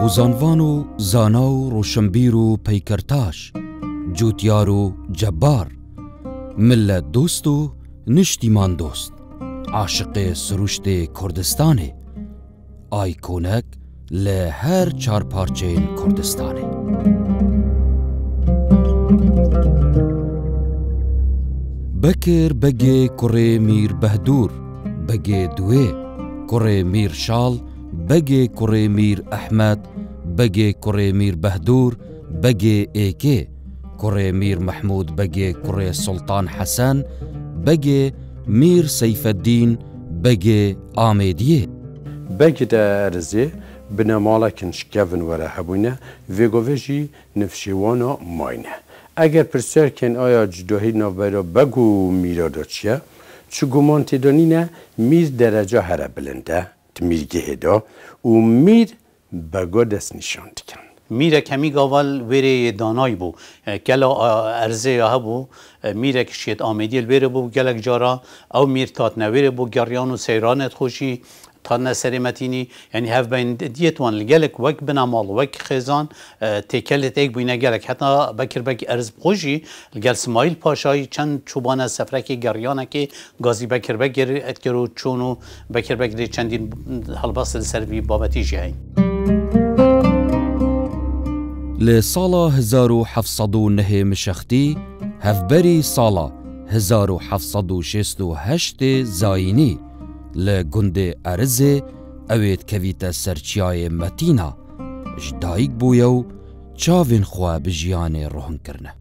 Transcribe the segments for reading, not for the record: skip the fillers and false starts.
وزانوان و زانا و روشنبیر و پیکرتاش، جوتیار و جبار، ملت دوست و نشتیمان دوست، عاشق سروشت کردستانه، آیکونک لهر چار پارچین کردستانه. بکر بگه کره میر بهدور، بگه دوه کره میر شال، بگه کره میر احمد، بگه کره میر بهدور، بگه ایکه کره میر محمود، بگه کره سلطان حسن، بگه میر سیف الدین، بگه آمیدیه. بگه ده ارزه بنامالکن شکفن وره هبونه ویگوویجی نفشیوانا ماینه. اگر پرسر کن آیا جداهی نوبرا بگو میرادا چیه؟ چو گمان تدانی نه میر درجه هره بلنده میر گهدا و میر بگو دست نشان دکن. میره کمی گاول وری دانای بو گلا ارزه یا بو میره کشید آمیدیل وری بو گلک جارا او میر تات نوری بو گریان و سیرانت خوشی تان سریمتینی یعنی هف بین دیتوان لگلک وک بنامال وک خزان تکلت ایک بینه گلک حتی بکر بک ارز بخوشی لگل سمایل پاشای چند چوبان سفرکی گریانه که گازی بکر بک اتکرو چونو بکر بک دی چندین حلباس سروی بابتی جهی. لسالا 1709 مشختی هفبری سالا 1768 زاینی لگند ارزه اوید کویت سرچیای متینا جدایک بویو چاوین خواه بجیان روحن کرنه.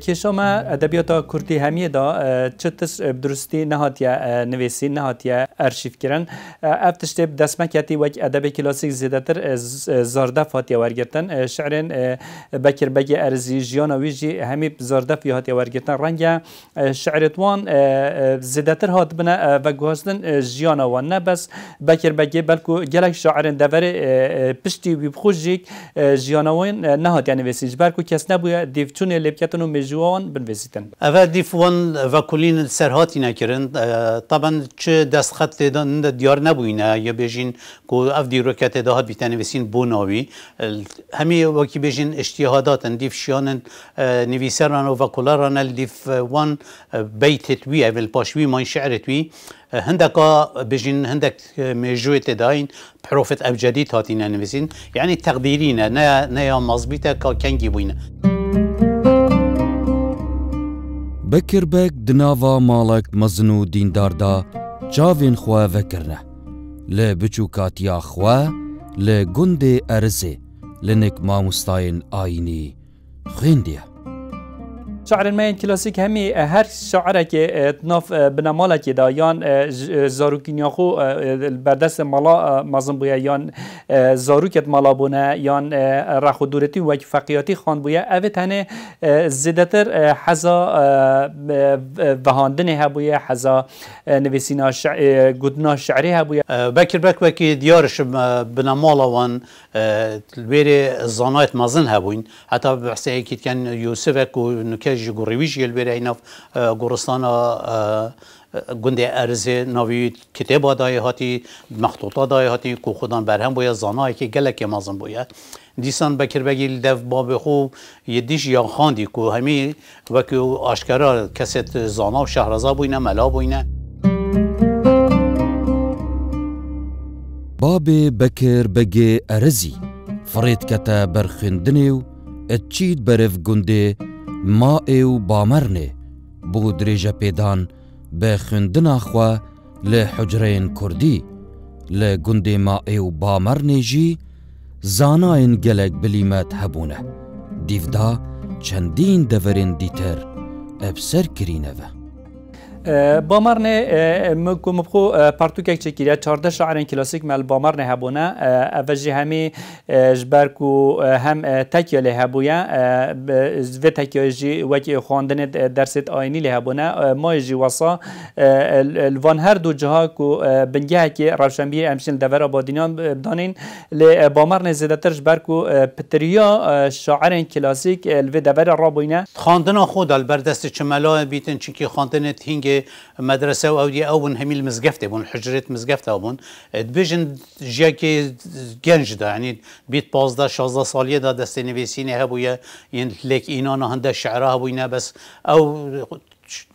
کشام ادبیات کردی همیه دا چتس درستی نهاتیا نویسی نهاتیا ارشیف کردن افتشت دستمکیتی وک ادب کلاسیک زیادتر زارده فاتیا ورگرتن شعرن بکر بگی ارزی جیانا ویجی همی زارده فیاتیا ورگرتن رنگ شعرتوان زیادتر هات بنا و گوهستن جیانا وان نه بس بکر بگی بلکو گلک شاعرن دور پشتی بخوجیک جیانا وان نهاتیا نویسی بلکو کس نبوده دیفچون لب كانوا مجوان بالفيزيتن. أفا ديفون وكلين سرهاتي نكرن طبعا چه دست خط دان ديار نبوينا يا بيجين كو أف دي ركعت دهات بيتنفسين بوناوي همي وكي بيجين اجتهادات ديف شيان نويسران وكلاران ديف وان بيت وي أول باشوي ما شعرت وي هندك بيجين هندك مجوت داين بروفت أبجدي هاتينا نويسين يعني تقديرينا نا مظبوطة كانجي بوينا. بکر بک دناوا مالک مزنو دیندار دا چاوین خواه وکرنه لبچوکاتیا خواه لگند ارزه لنک ماموستاین آینی خیندیه. شعر الماين كلاسيك همي هر شعره كي تناف بناماله كي دا يان زاروكينياخو البردست مالا مازن بويا يان زاروكت مالا بونا يان راخو دورتي وك فقياتي خان بويا اوت هنه زيادتر حزا وهاندن هبويا حزا نويسينا قدنا شعري هبويا بكر بك وكي ديارش بنامالا وان البيري الزانايت مازن هبوين حتى بحسي كي كان يوسفك ونكاج جوريويش يلبيري هنا غورستانا گنده ارزه نوی کتاب دای هاتی مخطوطات دای هاتی کو خودان برهم بویا زانایی که گلک مازن بویا دیسان بکر بگیل دف باب خو یدیش یا خاندی کو همی وکو آشکارا کست زانا و شهرزا بوینه ملا بوینه. باب بکر بگی ارزی فرید کتا برخندنیو اتچید برف گنده ما ایو بامرنه بود ریجه پیدان به خندنا خوا لحجرین کردی لگنده ما ایو بامرنه جی زاناین گلک بلیمت هبونه دیفدا چندین دورین دیتر ابسر کرینه و بامرنه مبخو پارتوکک چکیره 14 شاعرین کلاسیک مال بامرنه هبونه اوجی همی جبرکو هم تکیه له هبویا و تکیه جی وکی خواندن درست آینی له هبونه ما جی وصا الوان هر دو جها کو بنگه کی روشنبیر امشل دور آبادینان بدانین ل بامرنه زیادتر جبرکو پتریا شاعرین کلاسیک الو دور رابوینه خواندن خود البردست چملا بیتن چکی خواندن هینگ دی مدرسه و دی او بون همی المزگفته بون حجرت مزگفته بون دبیجن جا که گنج دا یعنی بیت 15-16 سالیه دا دست نویسینه هبویه یعنی لیک اینا نه هنده شعره هبوینه بس او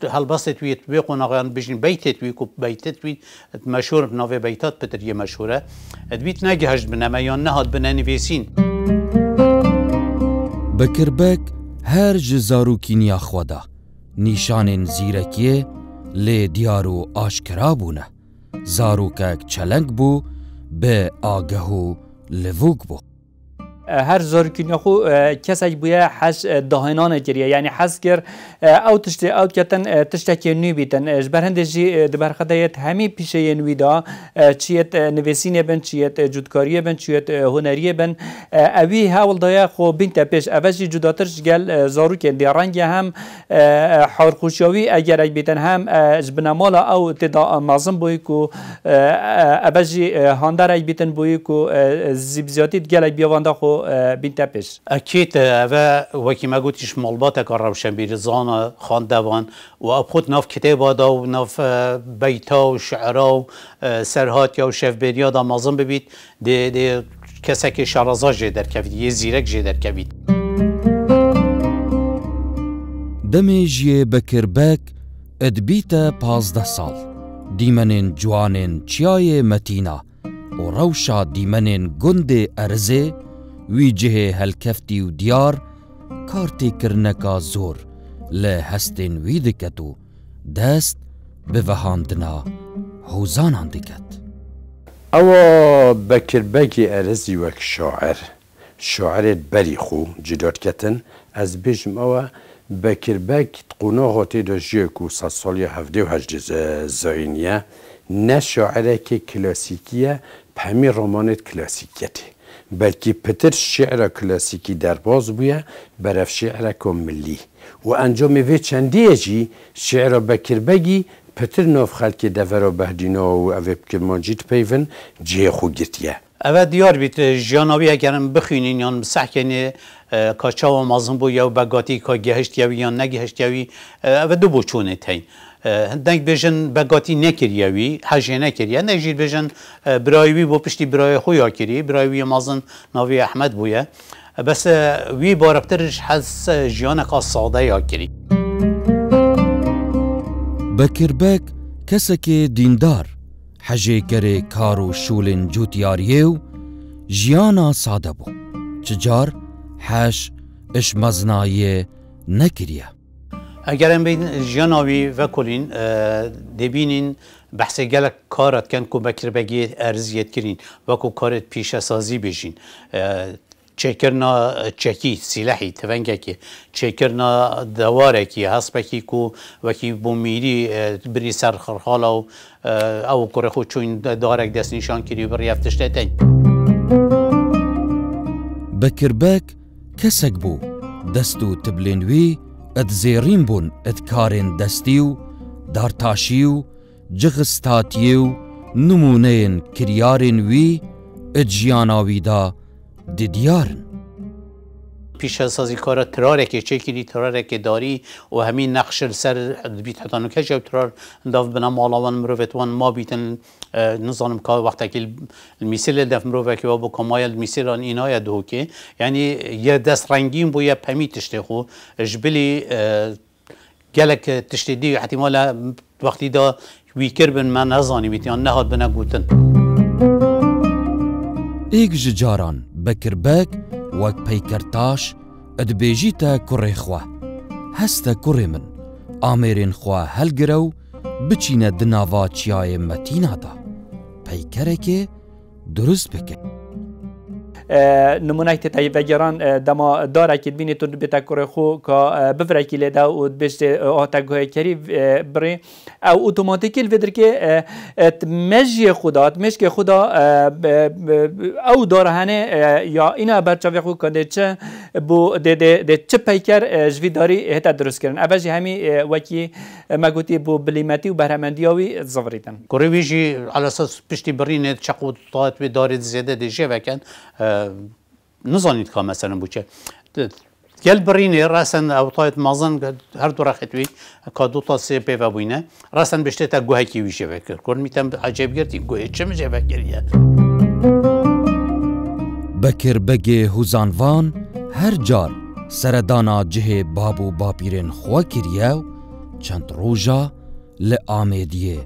هالبسط ويت بيقون غير بيجين بيتت ويكو بيتت وي مشهور بنوفي بيتات بتريه مشهوره ادبيت ناجهج بنميان نهاد بنانيفيسين بكربك هر جزاروكينيا خوادا نيشان زيركيه لي ديارو آشكرابونه زاروكك چلنگ بو به آگهو لوگ بو هر زارکینیا خو کسی بویا حس دهانان کریه یعنی حس کر او تشت او کتن تشت که نوی بیتن جبرهند جی دبر خدایت همی پیشه نوی دا چیت نویسینه بن چیت جودکاریه بن چیت هنریه بن اوی هاول دایا خو بینت پیش اوشی جداترش گل زاروک دیرانگ هم حارخوشیاوی اگر بیتن هم جبنمالا او تدا مازم بوی کو اوشی هاندار بیتن بوی کو زیبزیاتی گل بیواندا خو بینت پیش اكيد و وكي ما قلتش مالباتك الروشن بيرزانا خاندوان وابخد ناف كتابه دا و ناف بيتا و شعرا و سرهات و شف بريا دا مازن ببيت دي كسك شرازا جدر كبيد يه زيرك جدر كبيد دمي جيه بكربك ادبيتا 15 سال ديمنين جوانين چياي متينا و روشا ديمنين گند ارزي وی جه هلکفتی و دیار کارتی کرنکا زور لهستین وی دکتو دست به وهاندنا حوزانان دکت او بکربکی ارزی وک شاعر بری خو جداد کتن از بیشم او بکربک تقونا غاتی دا جیکو 100 سالی 78 زاینیه نه شاعره که کلاسیکیه پهمی رومانت کلاسیکیتی بلکه پتر شعر کلاسیکی درباز بویه برف شعر ملی و انجام وی چندیه جی شعر بکربگی پتر ناف خلک دورا بهدینا و اوه کرمانجیت پیون جه خو گرتیه اوه دیار بیت جاناوی اگرم بخوینین یا مسحکنه کاچا و مازن بو یا بگاتی که گهشتیوی یا نگهشتیوی اوه دو بوچونه تین هندنگ بیشن بگاتی نکریوی حجه نکریه نجید بیشن برایوی بو پشتی برای خویا کری برایوی مازن ناوی احمد بویه بس وی باربترش حس جیانک ساده یا کری بکربک کسک دیندار حجه کره کارو شولن جوتیاریو جیانا ساده بو چجار حش اشمزنایه نکریه اگرم بین جناوی و کلین دبینین بحث گلک کارت کن کو بکربگی ارزیت کرین و کو کارت پیش سازی بشین چکرنا چکی سلاحی تفنگه که چکرنا دواره که حسبکی کو وکی بومیری بری سر خرخالا و او کره خود چون دارک دست نشان کری بری افتشته تین بکربک کسک بو دستو تبلینوی اد زیرین بون اد کارین دستیو دارتاشیو جغستاتیو نمونین کریارین وی اد جیاناوی دا دیدیارن پیش سازی کارا تراره که چکیری تراره که داری و همین نقش سر بیت حتانو که جاو ترار داف بنا مالاوان مروفتوان ما بیتن نظام که وقتا که المثال دف مروفت که با کمای المثال آن اینا دو که یعنی یه دست رنگین بو یه پمی تشته خو جبلی گلک تشته دی احتمالا وقتی دا ویکر بن من نزانی بیتیان نهاد بنا گوتن ایک جاران بکربک وک پیکرتاش ادبیجی تا کره خواه هستا کره من آمیرین خواه هلگرو بچینه دناوا چیای متینا دا پیکره که درست بکه نمونه تایی وگران دما داره که بینی تو بیت کره خو که بفرکی لیده و بشت آتگاه کری بری او اتوماتیکل بدر که مجی خدا مشک خدا او داره هنه یا اینا برچاوی خو کنده چه بو ده چه پیکر جوی داری هتا درست کردن اولی همی وکی مگوتی بو بلیمتی و برهمندیاوی زوریدن کره ویجی على اساس پشتی برینه چقو طاعت دارید زیاده دیجه وکن نزانید که مثلا بوچه گل برینه راسن او طایت مازن هر دو رختوی کادو تا سه پیو بوینه راسن بشته تا گوه کی ویشه فکر کن میتم عجب گرتی گوه چه میشه فکریه بکر بگه هوزانوان هر جار سردانا جه بابو باپیرن خوا کریو چند روژا لآمیدیه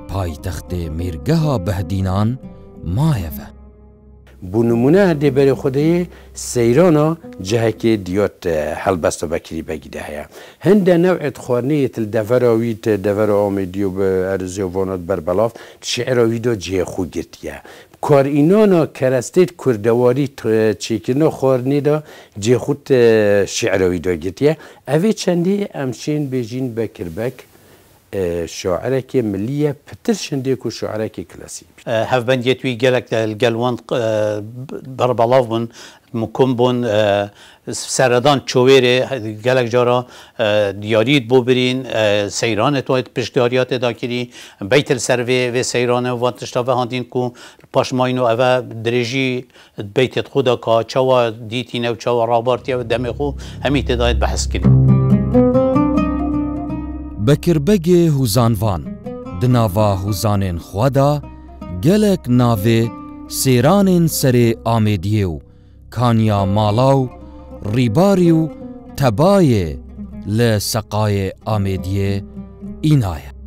پای تخت میرگها بهدینان مایوه بونمونه دی بری خودی سیرانا جه که دیات هلبست بکری بگیده هیا هنده نوعت خوارنیه الدفراویت دفر آمیدیو به ارزی و وانات بربلاف شعراوی دا جه خود گرتیه کار اینانا کرستید کردواری چیکرنا خوارنی دا جه خود شعراوی دا گرتیه اوی چندی امشین بیجین بکربک شاعره که ملیه پتر شنده که شاعره که کلاسی هف بندیتوی گلک الگلوان بربلاف بون مکم بون سردان چویره گلک جارا دیاریت بو برین سیران توید پشتیاریات دا کری بیت السروی و سیران و تشتا و هاندین کو پاشماینو اوه درجی بیت خدا که چوا دیتینه و چوا رابارتیه و دم خو همی تدایت بحث کری بکربگه هوزانوان دناوا هوزانین خوادا گلک ناوه سیرانین سر آمیدیو کانیا مالاو ریباریو تبایه لسقای آمیدیه اینایه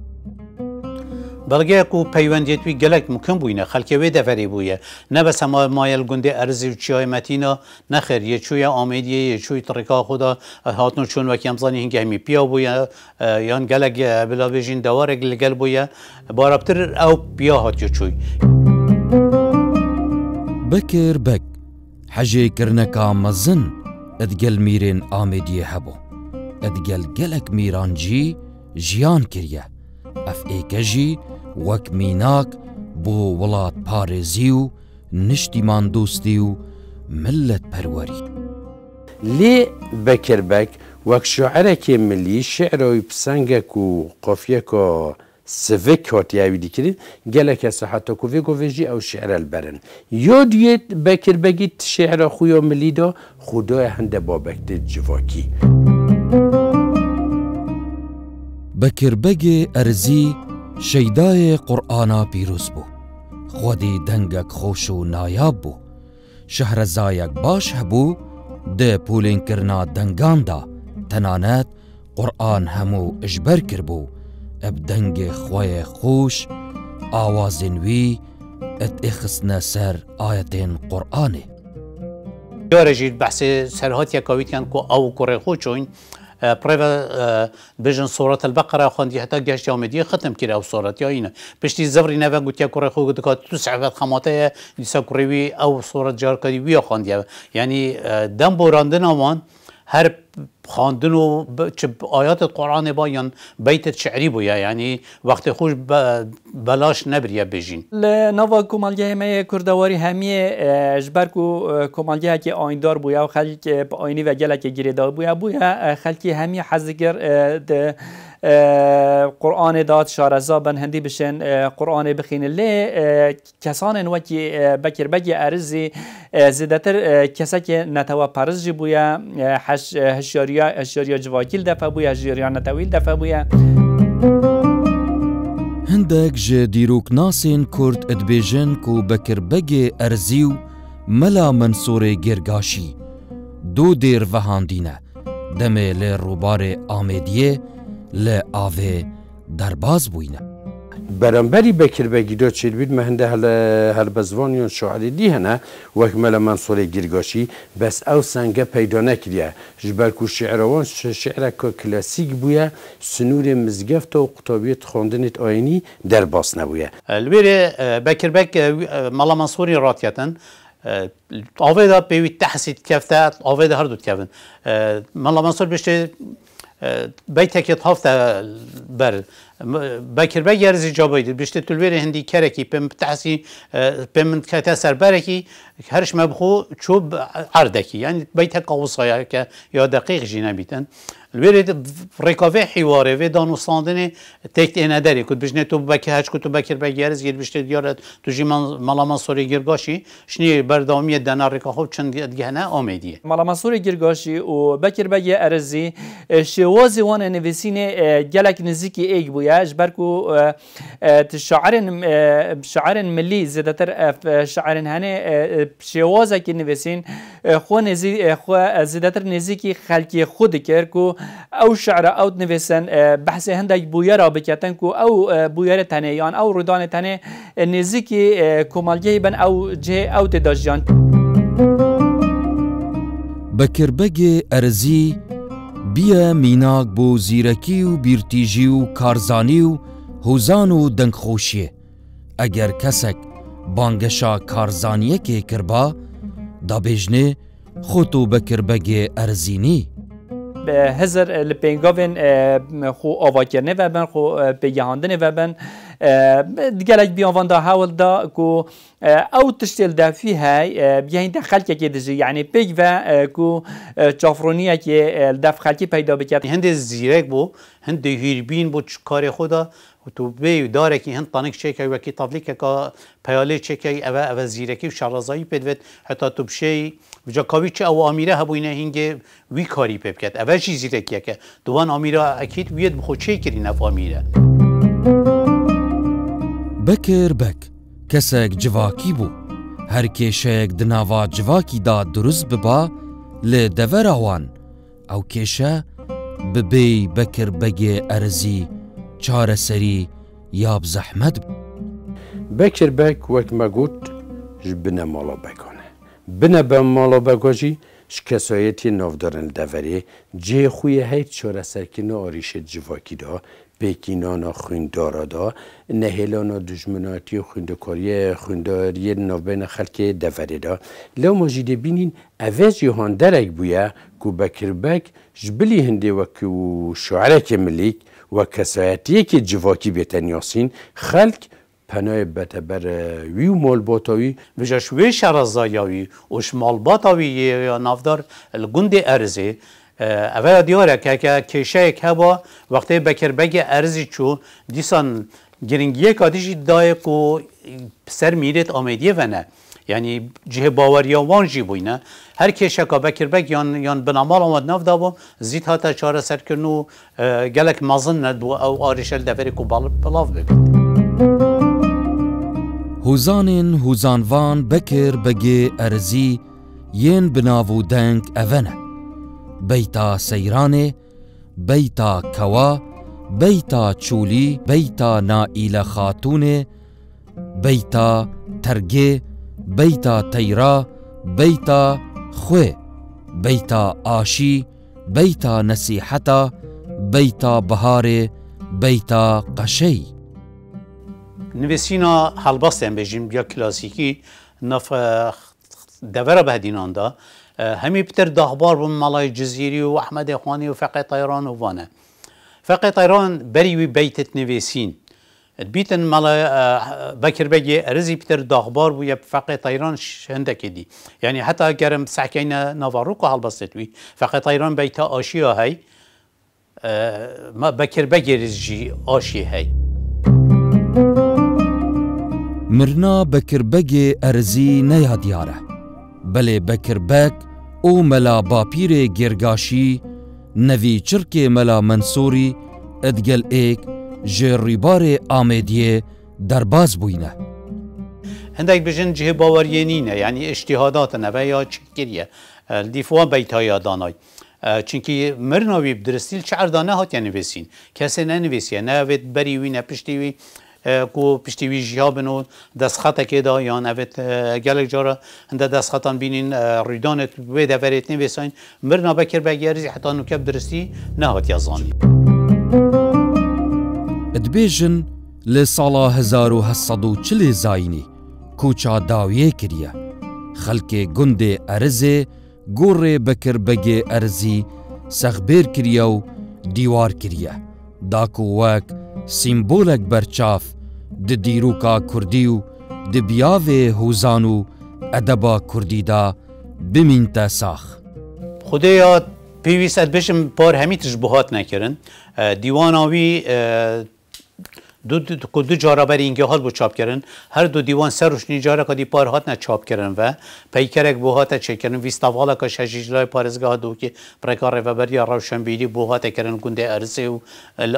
بلگه کو پیوندیتوی گلک ممکن بوینه خلکه وی دفری بویه نه بس ما مایل گنده ارزی و چیای متینا نخیر یه چوی آمیدیه یه چوی طریقا خدا هاتنو چون وکی امزانی هنگه همی پیا بویه یان گلک بلا بیجین دواره گل بویه بارابتر او پیا هات یه چوی بکر بک حجه کرنکا مزن ادگل میرین آمیدیه هبو ادگل گلک میرانجی جیان کریه اف ایکجی وک میناک بو ولات پارزیو نشتیمان دوستیو ملت پروری لی بکربک وک شاعره که ملی شعروی پسنگک و قافیه که سوک هاتی اویدی کرد گلک صحتا کوی گویجی او شعر البرن یادیت بکربگیت شعر خویا ملی دا خدای هنده بابکت جواکی بکربگ ارزی شیدای قرآنا پیروز بو خودی دنگک خوش و نایاب بو شهرزایک باش هبو ده پولین کرنا دنگان دا تنانت قرآن همو اجبر کربو اب دنگ خواه خوش آوازن وی ات اخسنا سر آیتین قرآنه یارجید بحث سرهات یکاوید کن که او کره خوچون برای بجن سورة البقرة خواندی حتی گشت آمدی ختم کرده او سورة یا اینه پشتی زبری نوه گوتیا کره خود گوته که تو سعبت خماته دیسا کروی او سورة جار کردی ویا خواندی یعنی دم براندن آمان هر خواندن و آیات قرآن با یا بیت شعری بویا یعنی وقت خوش بلاش نبریه بجین لنوا کمالگه همه کردواری همیه جبرکو کمالگه که آیندار بویا و خلک آینی و گلک گریدار بویا خلکی همیه حزگر قرآن داد شارزا بن هندی بشن قرآن بخین لی کسان وکی بکر بگی ارزی زیادتر کسا که نتوا پرز جی بویا هشیاریا جواکیل دفع بویا هشیاریا نتویل دفع بویا هندک جه دیروک ناسین کرد ادبیجن کو بکر بگی ارزیو ملا منصور گرگاشی دو دیر وهاندینه دمه لی روبار آمیدیه لی آوه درباز بوینه برانبری بکر بگیدو چیل بید مهنده هل بزوانیون شعری دی هنه وکمل منصور گرگاشی بس او سنگه پیدا نکریه جبرکو شعروان شعره که کلاسیک بویه سنور مزگفت و قطابیت خواندنت آینی در باس نبویه البیره بکر بگ مالا منصوری راتیتن آوه دا بیوی تحسید کفته آوه دا هر دوت کفن مالا منصور بشته بیت که هفته بر بكر ارزي جابيد بشت تلوير هندي كركي بم تحسي بم كتا سربركي هرش مبخو شوب عردكي يعني بيتها قوصايا يا دقيق جينا بيتن الويرد ريكافي حواري في دانو صاندني تكت انا داري كنت بجني تو بكر هاش كنت بكر بجارز يد بشت ديار تجي مالا منصوري جرگاشي شني بردامية دينار ريكاخو چند ديهنا آمديه مالا منصوري جرگاشي و بكر بجي ارزي شوازي وانا نفسيني جالك نزيكي ايج بويا جبركو شعر ملي زيادتر شعر هاني شوازه كي نفسين خو نزي خو زيادتر نزيكي خلقي خود كركو او شعر او نفسن بحث هندك بويرا بكتن كو او بويرة تانيان او رودان تاني نزيكي كمالجي بن او جه او تداجيان بكربگي ارزي بيا ميناك بو زيركي و بيرتيجي و كارزاني و هوزان و دنگخوشيه اگر كسك بانگشا كارزانيه كي كربا دا بيجنه خوتو بكربگي ارزيني هزر لپنگاوین خو آواکرنه و بن خو پیگهاندنه و بن دیگرک بیانوان دا حول دا کو او تشتیل دا فی های بیاین دا خلقه که دجی یعنی پیگ و کو چافرونیه که دف خلقی پیدا بکرد هند زیرک بو هند هیربین بو کار خدا و تو بی داره که هند تانک چکی و کی تابلیک که پیاله چکی او زیرکی و شرازایی بدوید حتی تو بشی وجا کاوی چه او آمیره هبوینه هنگه وی کاری پیب کرد اول چی زیرکیه که دوان آمیره اکید وید بخو چه کری نف آمیره بکر بک کسک جواکی بو هر کشک دناوا جواکی دا درست ببا لدور آوان او کشه ببی بکر بگی ارزی چار سری یاب زحمت بکر بک وقت ما گوت جبنه مالا بکانه بنه به مالا بگاجی شکسایتی نافدارن دوری جه خوی هیت چاره سرکن آریش جواکی دا بیکینانا خویندارا دا نهیلانا دجمناتی خویندکاری خوینداری نافبین خلک دوری دا لو ماجیده بینین اوز یهان درک بویا که بکر بک جبلی هنده وکو شعرک ملیک و کسایتی که جواکی بیتن یاسین خلک پناه بتبر وی و مالباتاوی وجا شوی شرازایاوی وش مالباتاوی یا نافدار الگند ارزی اول دیاره که کشه که با وقتی بکر بگه ارزی چو دیسان گرنگیه کادیشی دای که سر میرت آمیدیه و نه یعنی جه باوریا وانجی بوینه هر کشه که بکر بگ یان بنامال آمد ناف دابو زید هاتا چاره سر کنو گلک مازن ندو او آرشل دوری که بلاف بگید هوزانین هوزانوان بکر بگی ارزی ین بناو دنگ اوانه بیتا سیرانه بیتا کوا بیتا چولی بیتا نائیل خاتونه بیتا ترگه بیتا تیرا بیتا خوه بیتا آشی بیتا نصیحتا بیتا بهاره بیتا قشی نویسینا حلباستن بجیم بیا کلاسیکی نف دوره بهدینان دا همی بتر داخبار بون مالای جزیری و احمد خوانی و فقه طیران و وانه فقه طیران بریوی بیتت نویسین بیتن مالای بکر بگی ارزی بتر داخبار بو یا فقه طیران هندکی دی یعنی حتی گرم سحکین نواروکو حلباستت وی فقه طیران بیتا آشیا هی ما بکر بگی رزجی آشی هی مرنا بکربگ ارزی نیادیاره بله بکربگ او ملا باپیر گرگاشی نوی چرک ملا منصوری ادگل ایک جریبار آمیدیه درباز بوینه هندک بجن جه باورینینه یعنی اجتهادات و یا چکریه دیفوان بیتای دانای چونکی مرناوی بدرستیل چعر دانه هات یعنی نویسین کسی ننویسیه نه وید بریوی نه پشتیوی کو پشتیوی جیابن و دستخطه که دا یا نوید گلک جارا هنده دستخطان بینین ریدانت و دفریت نویسین مرنا بکر بگیریزی حتی نکب درستی نه هات یزانی ادبیجن لسالا 1840 زاینی کوچا داویه کریه خلک گند ارزه گور بکر بگی ارزی سخبیر کریه و دیوار کریه داکو وک سیمبولک برچاف د دیروکا کردی و د بیاوی هوزان و ادبا کردی دا بمینتا ساخ. خدایا پیویست بشم پار همی تشبهات نکرن دیواناوی دو جارا بر اینگه حال بو چاپ کردن هر دو دیوان سر روشنی جارا کدی پار هات نه چاپ کردن و پیکرک بو هات چک کردن ویستاوالا که شجیجلای پارزگاه دو که پرکار و بریا روشن بیلی بو هات کردن گنده ارزه و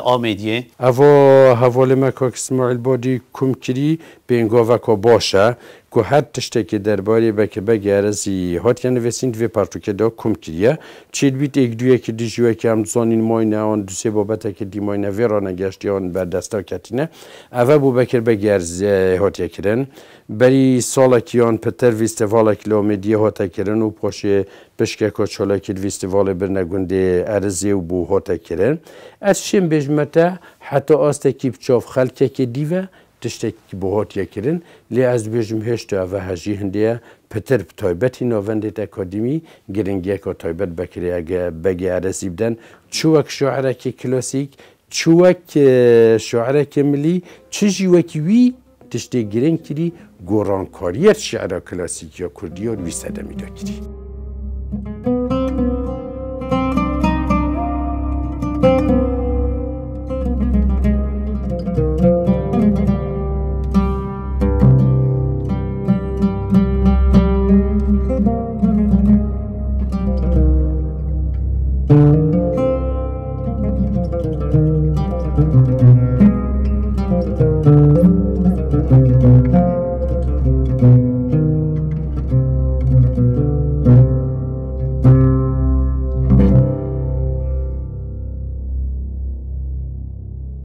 آمیدیه اوا حواله مکاک اسماعیل بادی کم کری بینگاه که باشه که هر تشتکی درباره بکه بگه ارزی هات یعنی وسیند و پرتوکه دا کم کریه چید بیت ایک دویه که دیجوه که هم زانین ماینه آن دو سه بابته که دی ماینه ویرانه گشتی آن بر دستا کتینه اوه بو بکر بگه ارزی هات یکرن بری سالا کیان پتر ویستوالا کلومیدیه هات کرن و پاشه بشکه که چالا که ویستوالا برنگونده ارزی و بو هات کرن از شم بجمته حتی آسته کیب چاف خلکه که دیوه تشتکی بوهات یکرین لی از بیجم هشت و هجی هندیه پتر تایبتی نوونده اکادمی گرنگی که تایبت بکری اگه بگی عرصی بدن چوک شعره که کلاسیک چوک شعره که ملی چجی وکی وی تشتی گرنگ کری گورانکاریت شعره کلاسیک یا کردی یا وی سدمی دا کری